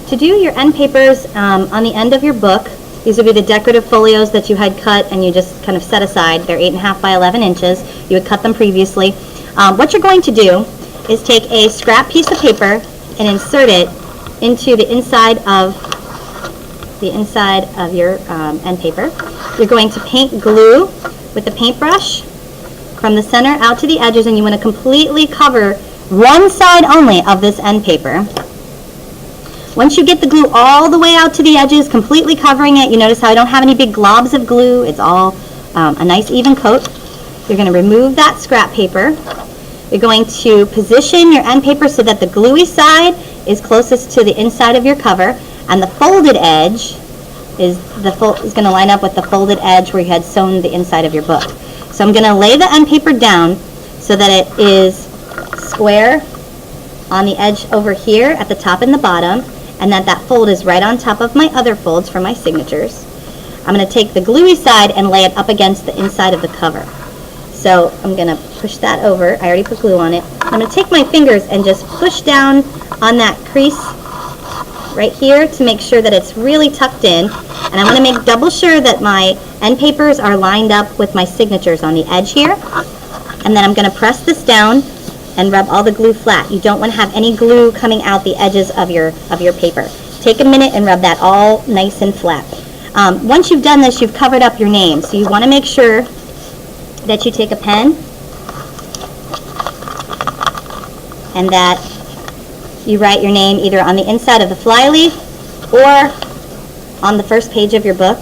To do your end papers on the end of your book, these would be the decorative folios that you had cut and you just kind of set aside. They're 8.5 by 11 inches. You had cut them previously. What you're going to do is take a scrap piece of paper and insert it into the inside of your end paper. You're going to paint glue with the paintbrush from the center out to the edges, and you want to completely cover one side only of this end paper. Once you get the glue all the way out to the edges, completely covering it, you notice how I don't have any big globs of glue. It's all a nice even coat. You're going to remove that scrap paper. You're going to position your end paper so that the gluey side is closest to the inside of your cover, and the folded edge is going to line up with the folded edge where you had sewn the inside of your book. So I'm going to lay the end paper down so that it is square on the edge over here at the top and the bottom, and that fold is right on top of my other folds for my signatures. I'm going to take the gluey side and lay it up against the inside of the cover. So I'm going to push that over. I already put glue on it. I'm going to take my fingers and just push down on that crease right here to make sure that it's really tucked in. And I want to make double sure that my end papers are lined up with my signatures on the edge here. And then I'm going to press this down and rub all the glue flat. You don't want to have any glue coming out the edges of your paper. Take a minute and rub that all nice and flat. Once you've done this, you've covered up your name. So you want to make sure that you take a pen and that you write your name either on the inside of the flyleaf or on the first page of your book.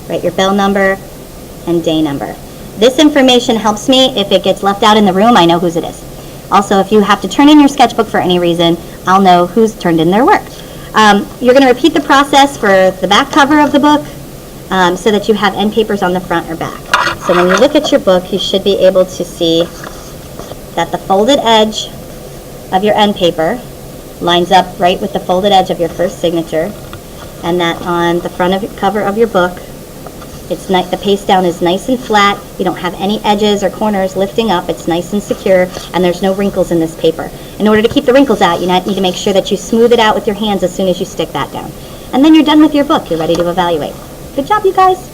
Write your bell number and day number. This information helps me. If it gets left out in the room, I know whose it is. Also, if you have to turn in your sketchbook for any reason, I'll know who's turned in their work. You're going to repeat the process for the back cover of the book so that you have end papers on the front or back. So when you look at your book, you should be able to see that the folded edge of your end paper lines up right with the folded edge of your first signature, and that on the front of the cover of your book, the paste down is nice and flat. You don't have any edges or corners lifting up. It's nice and secure, and there's no wrinkles in this paper. In order to keep the wrinkles out, you need to make sure that you smooth it out with your hands as soon as you stick that down. And then you're done with your book. You're ready to evaluate. Good job, you guys.